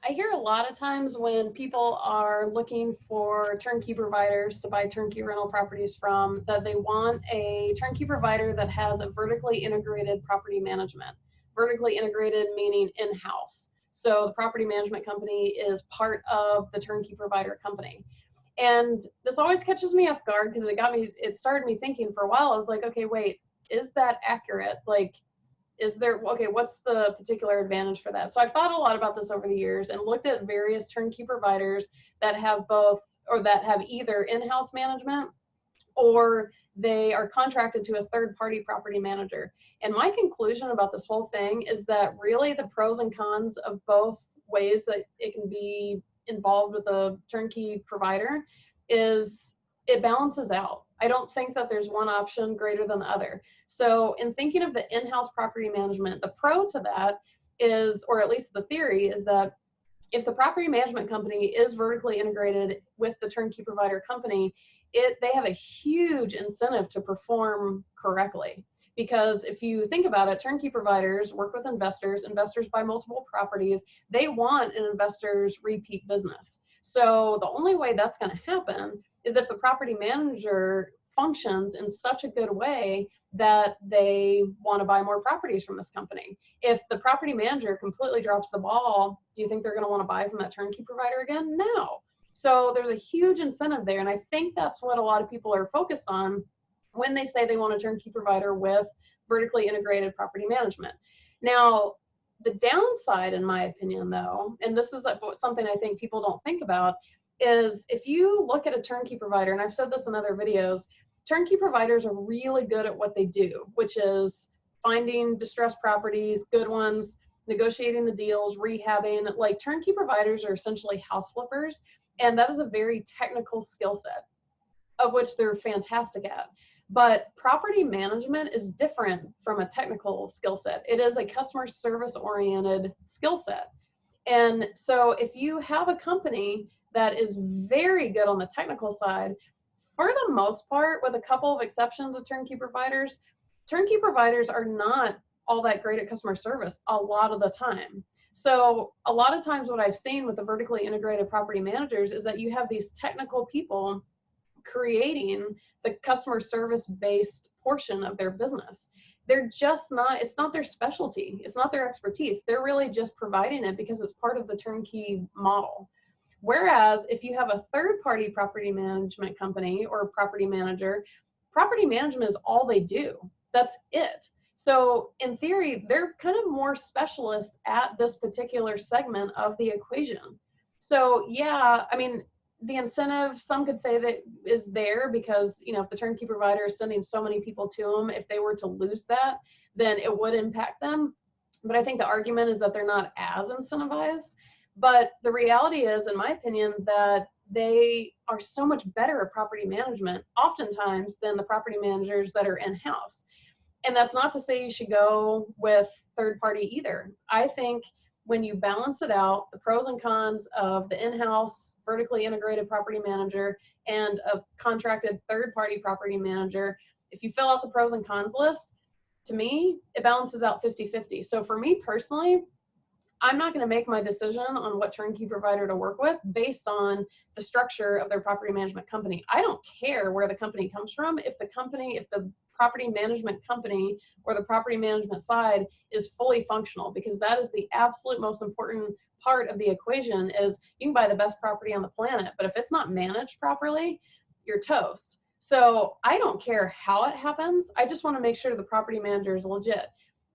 I hear a lot of times when people are looking for turnkey providers to buy turnkey rental properties from, that they want a turnkey provider that has a vertically integrated property management. Vertically integrated meaning in-house. So the property management company is part of the turnkey provider company. And this always catches me off guard because it started me thinking for a while. I was like, okay, wait, is that accurate? Like, is there, okay, what's the particular advantage for that? So I've thought a lot about this over the years and looked at various turnkey providers that have both, or that have either in-house management or they are contracted to a third-party property manager. And my conclusion about this whole thing is that really the pros and cons of both ways that it can be involved with a turnkey provider is it balances out. I don't think that there's one option greater than the other. So in thinking of the in-house property management, the pro to that is, or at least the theory is that if the property management company is vertically integrated with the turnkey provider company, they have a huge incentive to perform correctly. Because if you think about it, turnkey providers work with investors, investors buy multiple properties, they want an investor's repeat business. So the only way that's going to happen is if the property manager functions in such a good way that they want to buy more properties from this company. If the property manager completely drops the ball, do you think they're going to want to buy from that turnkey provider again? No. So there's a huge incentive there. And I think that's what a lot of people are focused on when they say they want a turnkey provider with vertically integrated property management. Now, the downside, in my opinion, though, and this is something I think people don't think about, is if you look at a turnkey provider, and I've said this in other videos, turnkey providers are really good at what they do, which is finding distressed properties, good ones, negotiating the deals, rehabbing. Like, turnkey providers are essentially house flippers, and that is a very technical skill set, of which they're fantastic at. But property management is different from a technical skill set. It is a customer service oriented skill set. And so if you have a company that is very good on the technical side, for the most part, with a couple of exceptions of turnkey providers are not all that great at customer service a lot of the time. So a lot of times what I've seen with the vertically integrated property managers is that you have these technical people creating the customer service based portion of their business. They're just not, it's not their specialty. It's not their expertise. They're really just providing it because it's part of the turnkey model. Whereas if you have a third-party property management company or property manager, property management is all they do. That's it. So in theory, they're kind of more specialist at this particular segment of the equation. So yeah, I mean, the incentive, some could say that is there because, you know, if the turnkey provider is sending so many people to them, if they were to lose that, then it would impact them. But I think the argument is that they're not as incentivized. But the reality is, in my opinion, that they are so much better at property management oftentimes than the property managers that are in-house. And that's not to say you should go with third party either. I think when you balance it out, the pros and cons of the in-house vertically integrated property manager and a contracted third-party property manager, if you fill out the pros and cons list, to me, it balances out 50-50. So for me personally, I'm not going to make my decision on what turnkey provider to work with based on the structure of their property management company. I don't care where the company comes from. If the property management company or the property management side is fully functional, because that is the absolute most important part of the equation. Is you can buy the best property on the planet, but if it's not managed properly, you're toast. So I don't care how it happens. I just want to make sure the property manager is legit.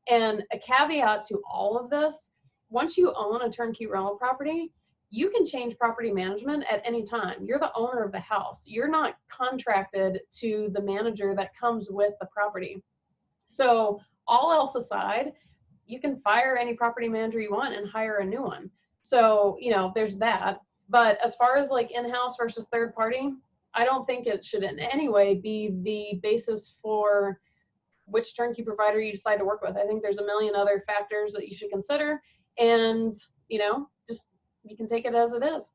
And a caveat to all of this, once you own a turnkey rental property, you can change property management at any time. You're the owner of the house. You're not contracted to the manager that comes with the property. So all else aside, you can fire any property manager you want and hire a new one. So, you know, there's that. But as far as like in-house versus third party, I don't think it should in any way be the basis for which turnkey provider you decide to work with. I think there's a million other factors that you should consider, and, you know, just, you can take it as it is.